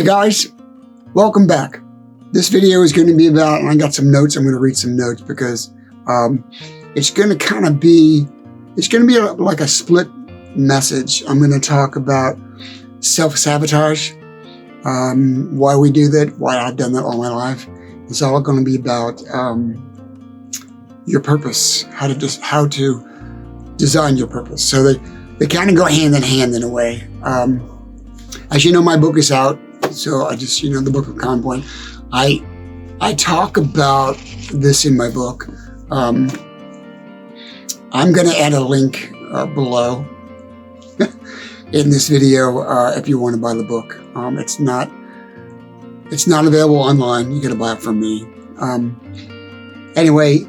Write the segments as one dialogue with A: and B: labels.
A: Hi guys, welcome back. This video is going to be about, and I got some notes, I'm going to read some notes because it's going to be like a split message. I'm going to talk about self-sabotage, why we do that, why I've done that all my life. It's all going to be about your purpose, how to design your purpose. So they kind of go hand in hand in a way. As you know, my book is out. So I just, the book of Common Point. I talk about this in my book. I'm going to add a link below in this video if you want to buy the book. It's not available online. You got to buy it from me. Anyway,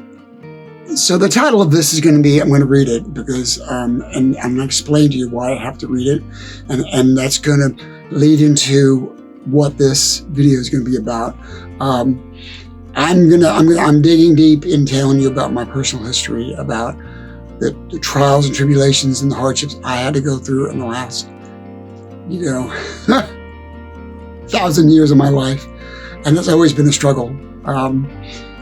A: so the title of this is going to be, I'm going to read it because, and I'm going to explain to you why I have to read it, and that's going to lead into what this video is going to be about. I'm digging deep in telling you about my personal history, about the trials and tribulations and the hardships I had to go through in the last, 1,000 years of my life. And that's always been a struggle.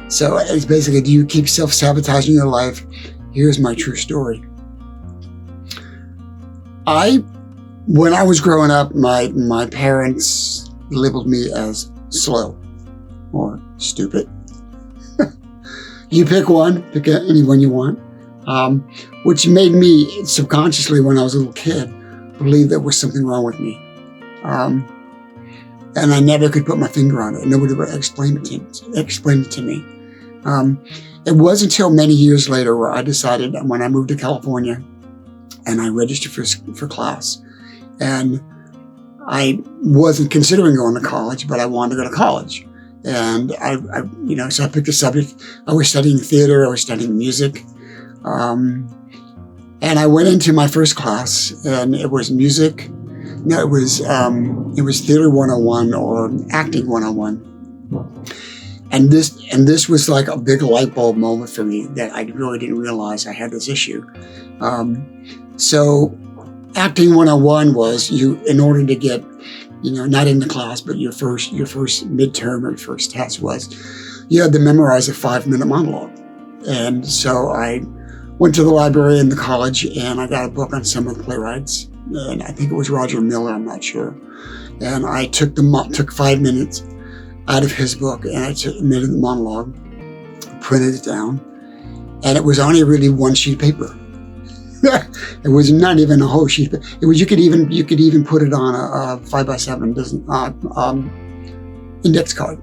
A: So it's basically, do you keep self-sabotaging your life? Here's my true story. When I was growing up, my parents labeled me as slow or stupid. You pick one, pick any one you want, which made me subconsciously, when I was a little kid, believe there was something wrong with me. And I never could put my finger on it. Nobody would explain it to me. It wasn't until many years later where I decided, when I moved to California and I registered for class, and I wasn't considering going to college, but I wanted to go to college. And so I picked a subject. I was studying theater, I was studying music. And I went into my first class, and it was music. No, it was Theater 101 or Acting 101. And this was like a big light bulb moment for me that I really didn't realize I had this issue. So Acting 101 was in order to get, not in the class, but your first midterm or first test was, you had to memorize a 5-minute monologue. And so I went to the library in the college and I got a book on some of the playwrights. And I think it was Roger Miller, I'm not sure. And I took 5 minutes out of his book and I took a minute monologue, printed it down, and it was only really one sheet of paper. It was not even a whole sheet. It was you could even put it on a 5x7 index card.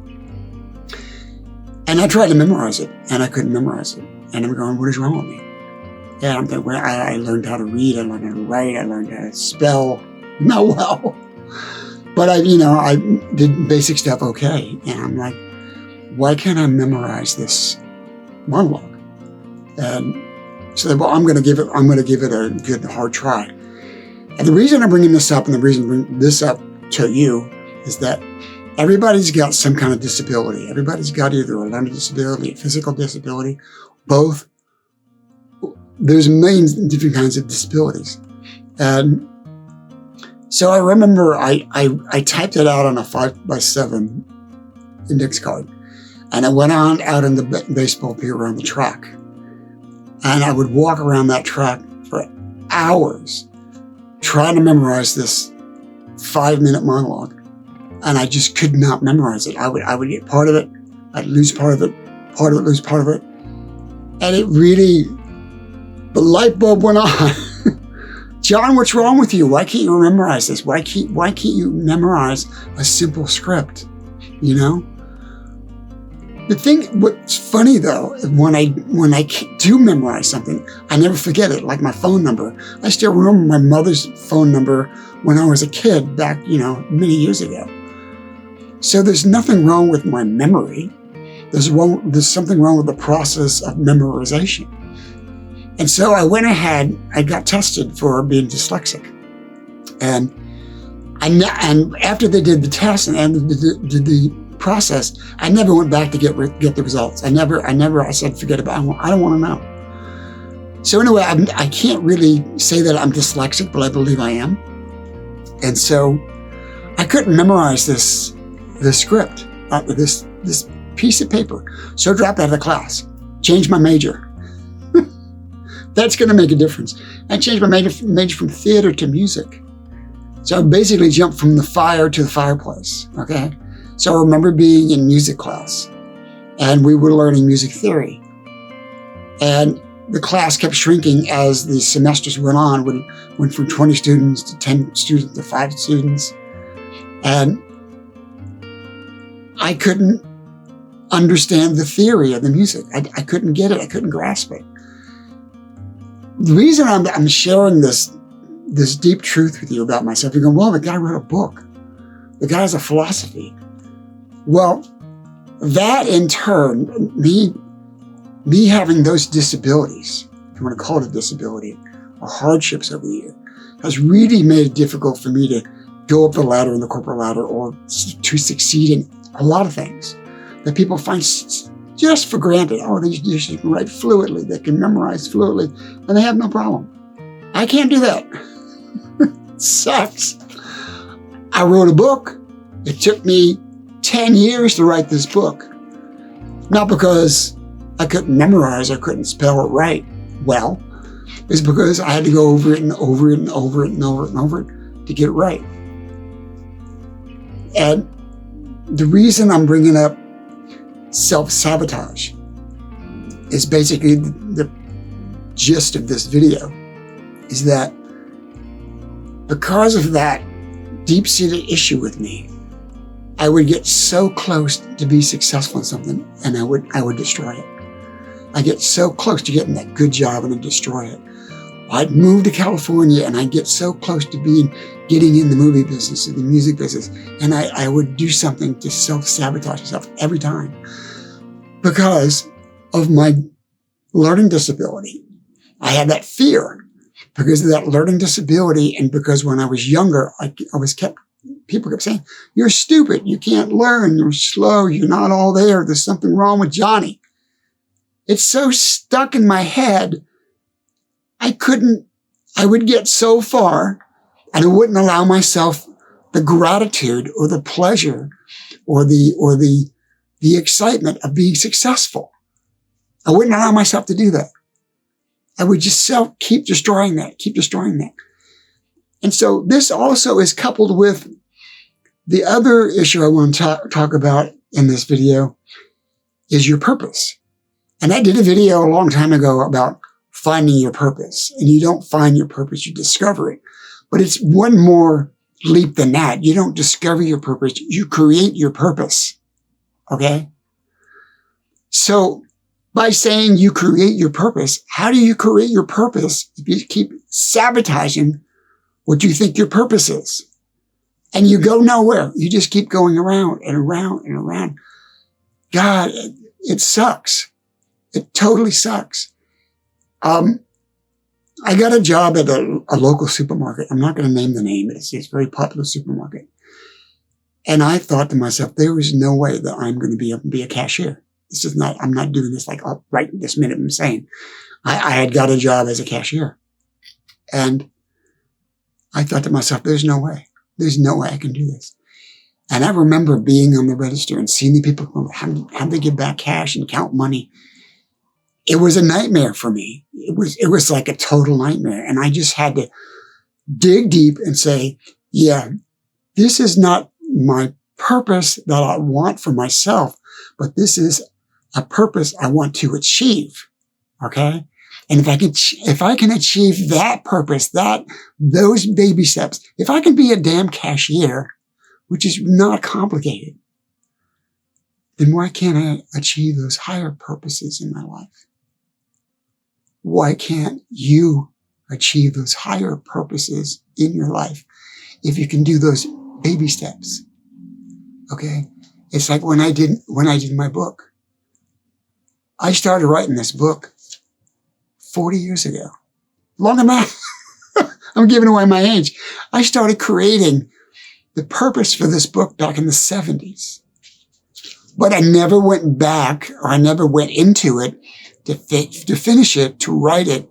A: And I tried to memorize it, and I couldn't memorize it. And I'm going, what is wrong with me? And I'm thinking, well, I learned how to read, I learned how to write, I learned how to spell. Not well, but I did basic stuff okay. And I'm like, why can't I memorize this monologue? And so, well, I'm going to give it a good hard try. And the reason I'm bringing this up, and the reason I bring this up to you, is that everybody's got some kind of disability. Everybody's got either a learning disability, a physical disability, both. There's millions of different kinds of disabilities. And so I remember I typed it out on a 5x7 index card. And I went out in the baseball field around the track. And I would walk around that track for hours trying to memorize this 5-minute monologue. And I just could not memorize it. I would get part of it, I'd lose part of it, lose part of it. And it really, the light bulb went on. John, what's wrong with you? Why can't you memorize this? Why can't you memorize a simple script? What's funny though, when I do memorize something, I never forget it. Like my phone number, I still remember my mother's phone number when I was a kid back, many years ago. So there's nothing wrong with my memory. There's something wrong with the process of memorization. And so I went ahead, I got tested for being dyslexic. And after they did the test and did the process, I never went back to get the results. I said, forget about it. I don't want to know. So anyway, I can't really say that I'm dyslexic, but I believe I am. And so I couldn't memorize this script, this piece of paper. So I dropped out of the class, changed my major. That's going to make a difference. I changed my major from theater to music. So I basically jumped from the fire to the fireplace, okay? So I remember being in music class, and we were learning music theory. And the class kept shrinking as the semesters went on. Went from 20 students to 10 students to 5 students. And I couldn't understand the theory of the music. I couldn't get it. I couldn't grasp it. The reason I'm sharing this deep truth with you about myself, you're going, well, the guy wrote a book. The guy has a philosophy. Well, that in turn, me having those disabilities, if you want to call it a disability, or hardships over the year, has really made it difficult for me to go up the ladder in the corporate ladder or to succeed in a lot of things that people find just for granted. Oh, they just can write fluently, they can memorize fluently, and they have no problem. I can't do that. It sucks. I wrote a book. It took me 10 years to write this book. Not because I couldn't memorize, I couldn't spell it right well. It's because I had to go over it and over it and over it and over it and over it to get it right. And the reason I'm bringing up self-sabotage is basically the gist of this video, is that because of that deep-seated issue with me, I would get so close to be successful in something and I would destroy it. I get so close to getting that good job and I'd destroy it. I'd move to California and I'd get so close to getting in the movie business or the music business, and I would do something to self-sabotage myself every time because of my learning disability. I had that fear because of that learning disability, and because when I was younger, people kept saying, you're stupid, you can't learn, you're slow, you're not all there, there's something wrong with Johnny. It's so stuck in my head, I would get so far and I wouldn't allow myself the gratitude or the pleasure or the excitement of being successful. I wouldn't allow myself to do that. I would just keep destroying that. And so this also is coupled with the other issue I want to talk about in this video is your purpose. And I did a video a long time ago about finding your purpose. And you don't find your purpose, you discover it. But it's one more leap than that. You don't discover your purpose, you create your purpose. Okay? So by saying you create your purpose, how do you create your purpose if you keep sabotaging what you think your purpose is? And you go nowhere. You just keep going around and around and around. God, it sucks. It totally sucks. I got a job at a local supermarket. I'm not going to name the name. It's a very popular supermarket. And I thought to myself, there is no way that I'm going to be a cashier. I'm not doing this like right this minute I'm saying. I had got a job as a cashier. And I thought to myself, there's no way. There's no way I can do this. And I remember being on the register and seeing the people have to give back cash and count money. It was a nightmare for me. It was like a total nightmare. And I just had to dig deep and say, yeah, this is not my purpose that I want for myself, but this is a purpose I want to achieve. Okay. And if I can achieve that purpose, those baby steps, if I can be a damn cashier, which is not complicated, then why can't I achieve those higher purposes in my life? Why can't you achieve those higher purposes in your life if you can do those baby steps? Okay. It's like when I did my book. I started writing this book 40 years ago. Long enough. I'm giving away my age. I started creating the purpose for this book back in the 70s. But I never went back, or I never went into it to finish it, to write it,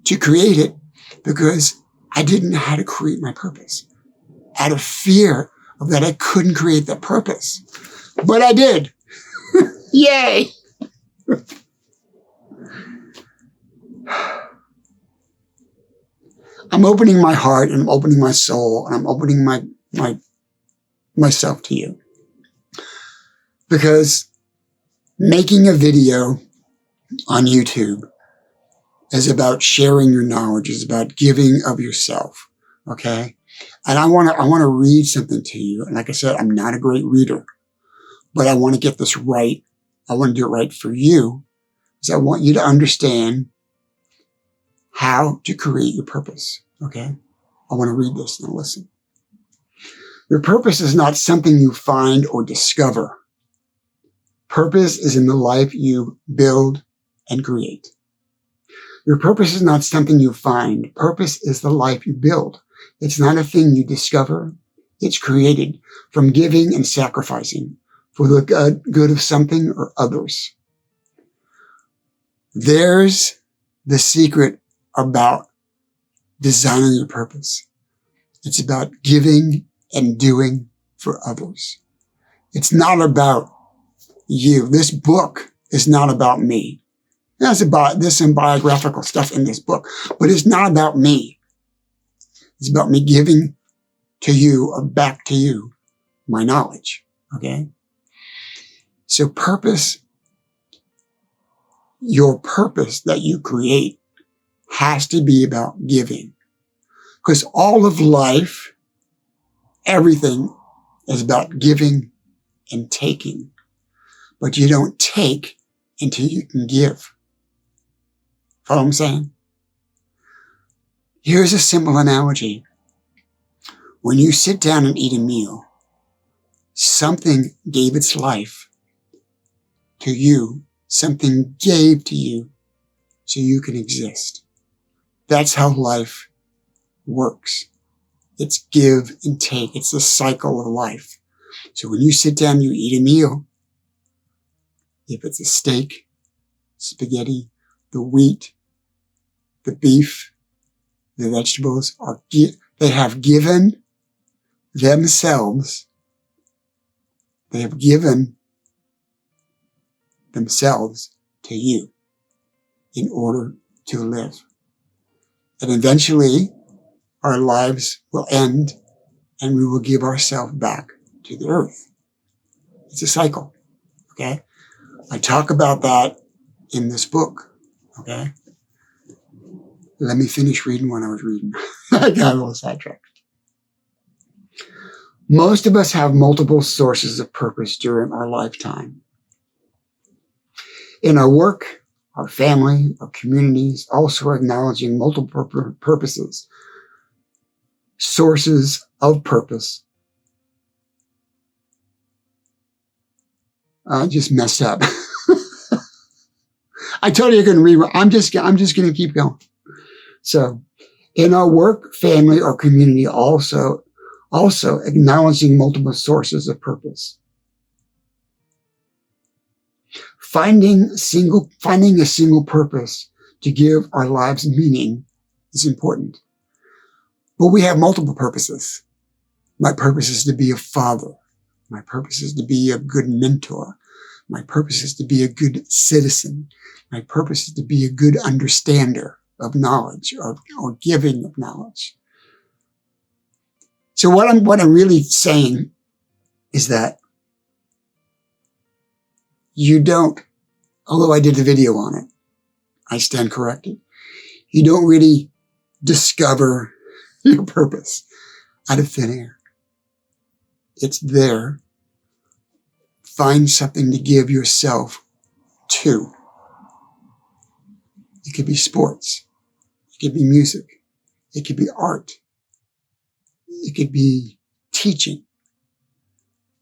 A: to create it, because I didn't know how to create my purpose. Out of fear of that I couldn't create the purpose. But I did. Yay! I'm opening my heart and I'm opening my soul and I'm opening myself to you. Because making a video on YouTube is about sharing your knowledge, is about giving of yourself. Okay? And I want to read something to you. And like I said, I'm not a great reader, but I want to get this right. I want to do it right for you. Because I want you to understand how to create your purpose. Okay? I want to read this. Now listen. Your purpose is not something you find or discover. Purpose is in the life you build and create. Your purpose is not something you find. Purpose is the life you build. It's not a thing you discover. It's created from giving and sacrificing for the good of something or others. There's the secret about designing your purpose. It's about giving and doing for others. It's not about you. This book is not about me. There's some biographical stuff in this book, but it's not about me. It's about me giving to you or back to you my knowledge. Okay? So purpose, your purpose that you create has to be about giving. Because all of life, everything is about giving and taking. But you don't take until you can give. Follow what I'm saying? Here's a simple analogy. When you sit down and eat a meal, something gave its life to you. Something gave to you so you can exist. That's how life works. It's give and take. It's the cycle of life. So when you sit down, you eat a meal. If it's a steak, spaghetti, the wheat, the beef, the vegetables, they have given themselves. They have given themselves to you in order to live. And eventually, our lives will end and we will give ourselves back to the earth. It's a cycle, okay? I talk about that in this book, okay? Let me finish reading what I was reading. I got a little sidetracked. Most of us have multiple sources of purpose during our lifetime. In our work, our family, our communities, also acknowledging multiple purposes, sources of purpose. I just messed up. I told you I couldn't read. I'm just going to keep going. So, in our work, family, or community, also acknowledging multiple sources of purpose. Finding a single purpose to give our lives meaning is important. But we have multiple purposes. My purpose is to be a father. My purpose is to be a good mentor. My purpose is to be a good citizen. My purpose is to be a good understander of knowledge or giving of knowledge. So what I'm really saying is that you don't, although I did the video on it, I stand corrected. You don't really discover your purpose out of thin air. It's there. Find something to give yourself to. It could be sports. It could be music. It could be art. It could be teaching.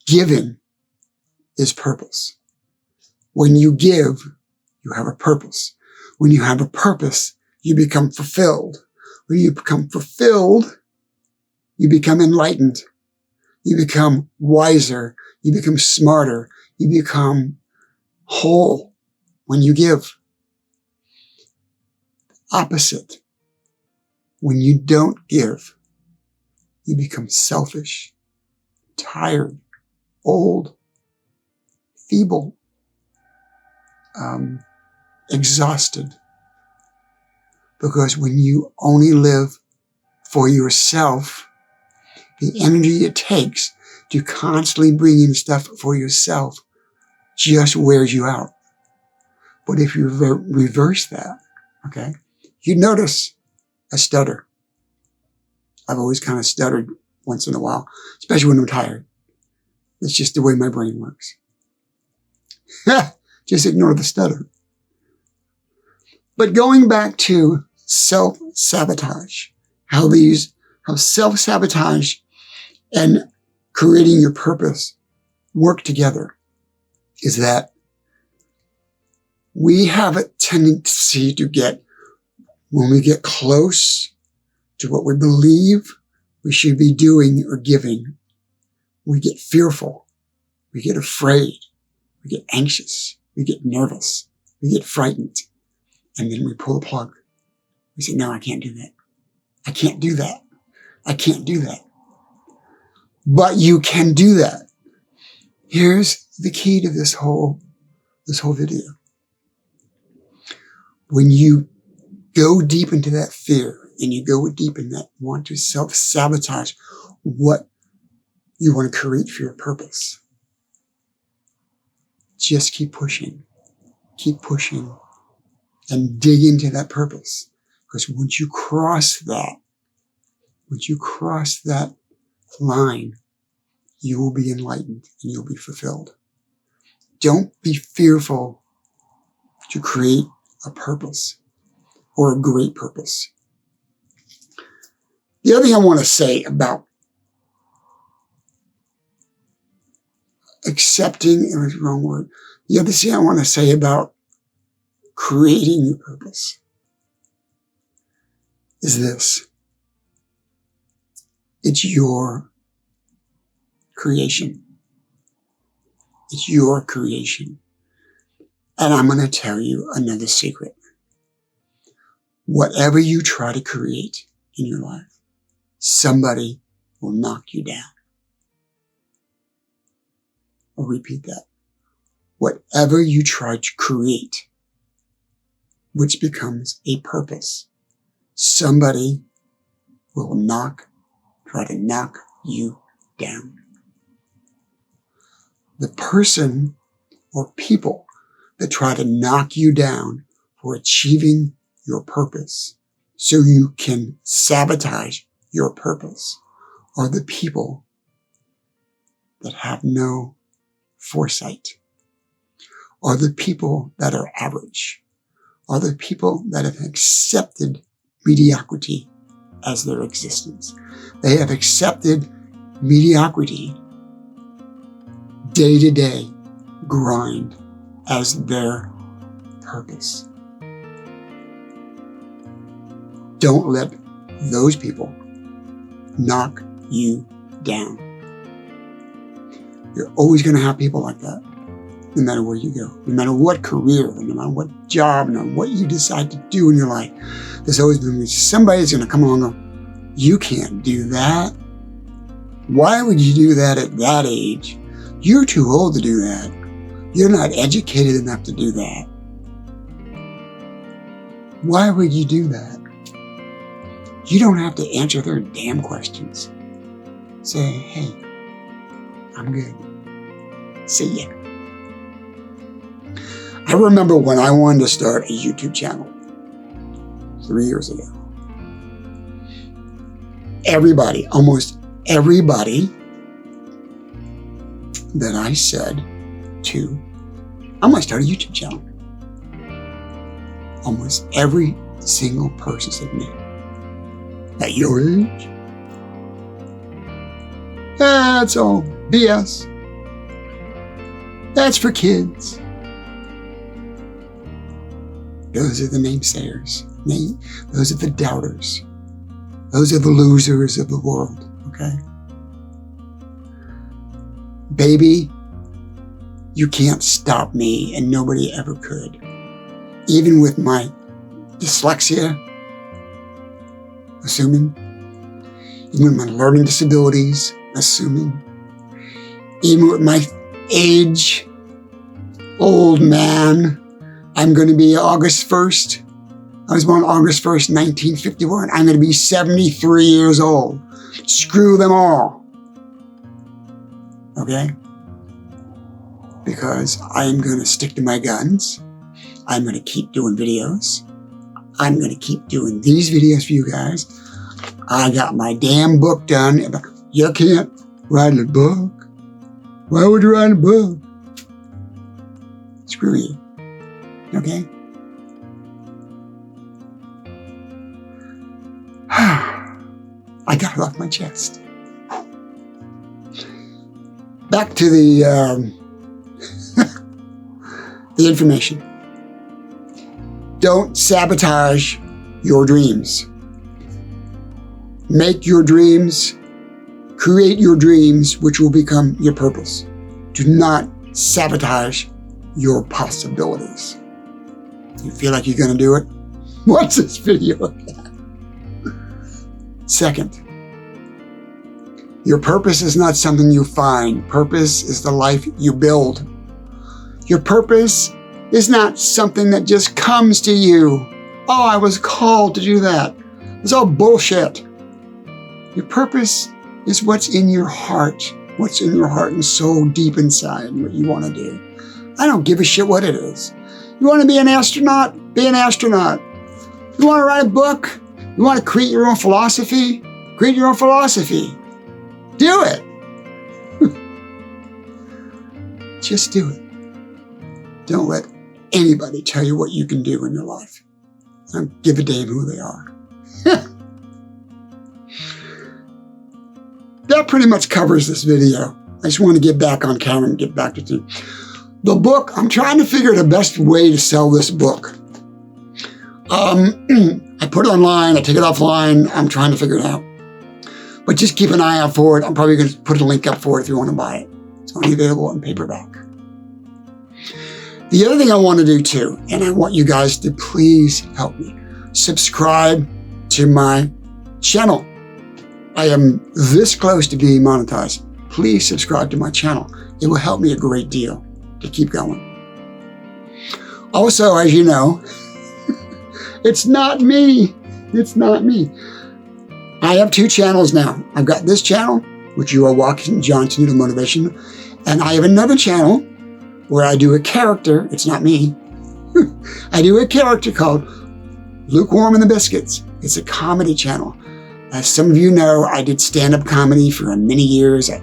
A: Giving is purpose. When you give, you have a purpose. When you have a purpose, you become fulfilled. When you become fulfilled, you become enlightened. You become wiser. You become smarter. You become whole when you give. Opposite. When you don't give, you become selfish, tired, old, feeble, exhausted. Because when you only live for yourself, the energy it takes to constantly bring in stuff for yourself just wears you out. But if you reverse that, okay, you notice I stutter. I've always kind of stuttered once in a while, especially when I'm tired. It's just the way my brain works. Just ignore the stutter. But going back to self-sabotage, how self-sabotage and creating your purpose work together, is that we have a tendency to when we get close to what we believe we should be doing or giving, we get fearful, we get afraid, we get anxious, we get nervous, we get frightened, and then we pull the plug. We say, no, I can't do that. I can't do that. I can't do that. But you can do that. Here's the key to this whole video. When you go deep into that fear and you go deep in that want to self-sabotage what you want to create for your purpose, just keep pushing, and dig into that purpose. Because once you cross that line, you will be enlightened and you'll be fulfilled. Don't be fearful to create a purpose or a great purpose. The other thing I want to say about accepting, it was the wrong word. The other thing I want to say about creating your purpose is this. It's your creation. It's your creation. And I'm going to tell you another secret. Whatever you try to create in your life, somebody will knock you down. I'll repeat that. Whatever you try to create, which becomes a purpose, somebody will try to knock you down. The person or people that try to knock you down for achieving your purpose so you can sabotage your purpose are the people that have no foresight, are the people that are average, are the people that have accepted mediocrity as their existence. They have accepted mediocrity, day-to-day grind as their purpose. Don't let those people knock you down. You're always going to have people like that, no matter where you go, no matter what career, no matter what job, no matter what you decide to do in your life. There's always going to be somebody's going to come along and go, you can't do that. Why would you do that at that age? You're too old to do that. You're not educated enough to do that. Why would you do that? You don't have to answer their damn questions. Say, hey, I'm good. See ya. I remember when I wanted to start a YouTube channel 3 years ago. Almost everybody that I said to, I'm going to start a YouTube channel. Almost every single person said to me, at your age? That's all BS. That's for kids. Those are the namesayers. Those are the doubters. Those are the losers of the world, okay? Baby, you can't stop me, and nobody ever could. Even with my dyslexia, even with my learning disabilities, even with my age, old man, I'm going to be August 1st. I was born August 1st, 1951. I'm going to be 73 years old. Screw them all. Okay? Because I'm going to stick to my guns. I'm going to keep doing videos. I'm going to keep doing these videos for you guys. I got my damn book done. You can't write a book. Why would you write a book? Screw you. Okay? I got it off my chest. Back to the the information. Don't sabotage your dreams. Make your dreams, create your dreams, which will become your purpose. Do not sabotage your possibilities. You feel like you're going to do it? Watch this video again. Second, your purpose is not something you find. Purpose is the life you build. Your purpose is not something that just comes to you. Oh, I was called to do that. It's all bullshit. Your purpose is what's in your heart. What's in your heart and soul deep inside, what you want to do. I don't give a shit what it is. You want to be an astronaut? Be an astronaut. You want to write a book? You want to create your own philosophy? Create your own philosophy. Do it. Just do it. Don't let anybody tell you what you can do in your life. I don't give a damn who they are. That pretty much covers this video. I just want to get back on camera and get back to you. The book, I'm trying to figure the best way to sell this book. I put it online, I take it offline, I'm trying to figure it out. But just keep an eye out for it. I'm probably going to put a link up for it if you want to buy it. It's only available in paperback. The other thing I want to do too, and I want you guys to please help me, subscribe to my channel. I am this close to being monetized. Please subscribe to my channel. It will help me a great deal to keep going. Also, as you know, it's not me. It's not me. I have 2 channels now. I've got this channel, which you are watching, John Tenuto Motivation, and I have another channel where I do a character. It's not me. I do a character called Lukewarm and the Biscuits. It's a comedy channel. As some of you know, I did stand-up comedy for many years. I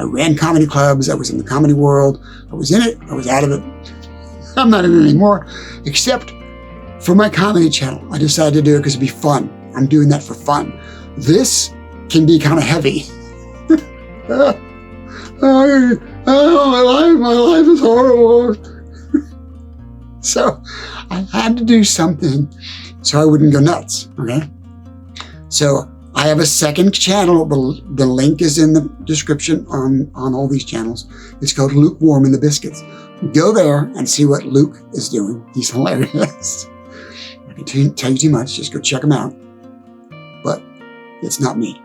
A: ran comedy clubs. I was in the comedy world. I was in it. I was out of it. I'm not in it anymore, except for my comedy channel. I decided to do it because it'd be fun. I'm doing that for fun. This can be kind of heavy. My life is horrible. So I had to do something so I wouldn't go nuts, okay? So I have a second channel. The link is in the description on all these channels. It's called Lukewarm and the Biscuits. Go there and see what Luke is doing. He's hilarious. I can tell you too much. Just go check him out. But it's not me.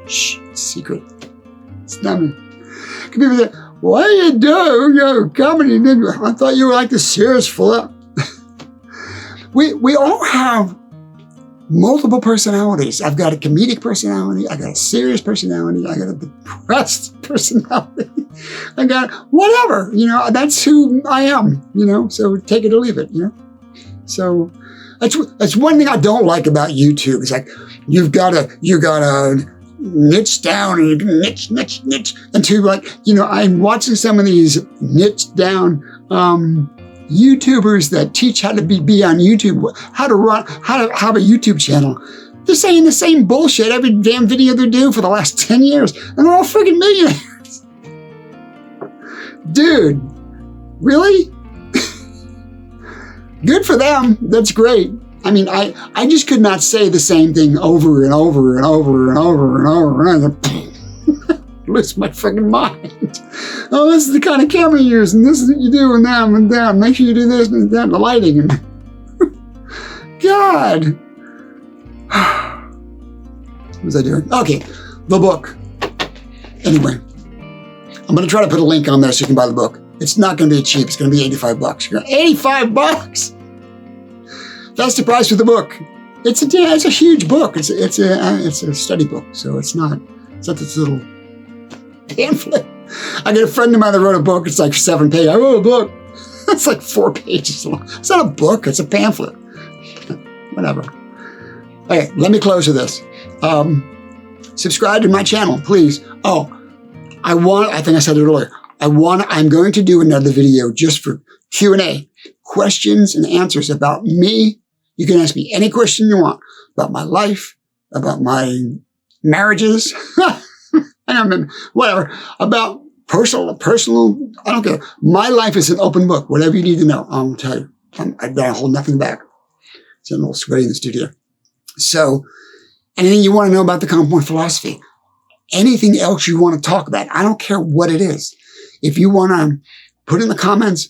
A: Shh, it's a secret. It's not me. People say, what are you doing? You're comedy. I thought you were like the serious Flip. We all have multiple personalities. I've got a comedic personality. I got a serious personality. I got a depressed personality. I got whatever, that's who I am, so take it or leave it, So that's one thing I don't like about YouTube. It's like, you gotta niche down and you can niche until I'm watching some of these niche down, YouTubers that teach how to be on YouTube, how to have a YouTube channel. They're saying the same bullshit every damn video they do for the last 10 years, and they're all freaking millionaires. Dude, really? Good for them. That's great. I mean, I just could not say the same thing over and over and over and over and over and over. Lose my freaking mind. Oh, this is the kind of camera you use, and this is what you do, and that. Make sure you do this and that, and the lighting. And God. What was I doing? Okay, the book. Anyway, I'm going to try to put a link on there so you can buy the book. It's not going to be cheap. It's going to be $85. You're going, $85? That's the price for the book. It's a huge book. It's a study book. So it's not this little pamphlet. I got a friend of mine that wrote a book. It's like 7 pages. I wrote a book. It's like 4 pages long. It's not a book. It's a pamphlet. Whatever. Okay, let me close with this. Subscribe to my channel, please. Oh, I think I said it earlier. I'm going to do another video just for Q&A, questions and answers about me. You can ask me any question you want about my life, about my marriages, whatever, about personal, I don't care. My life is an open book. Whatever you need to know, I'll tell you. I hold nothing back. It's a little sweaty in the studio. So anything you want to know about the Common philosophy, anything else you want to talk about, I don't care what it is. If you want to put in the comments,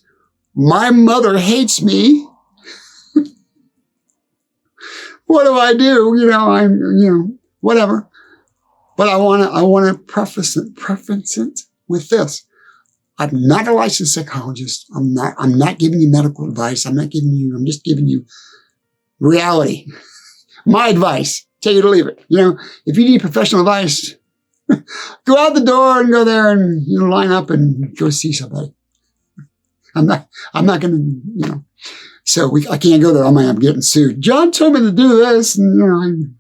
A: my mother hates me. What do I do? Whatever. But I want to preface it with this. I'm not a licensed psychologist. I'm not giving you medical advice. I'm just giving you reality. My advice. Take it or leave it. If you need professional advice, go out the door and go there and line up and go see somebody. I'm not going to, so I can't go there. I'm getting sued. John told me to do this, and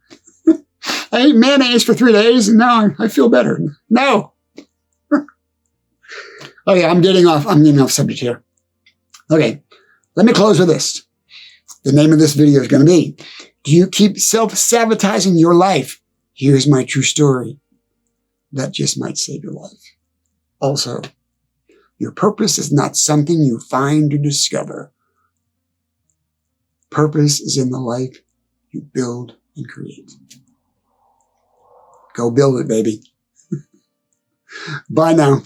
A: I ate mayonnaise for 3 days, and now I feel better. No. Okay, I'm getting off subject here. Okay, let me close with this. The name of this video is going to be, do you keep self-sabotaging your life? Here's my true story. That just might save your life. Also, your purpose is not something you find or discover. Purpose is in the life you build and create. Go build it, baby. Bye now.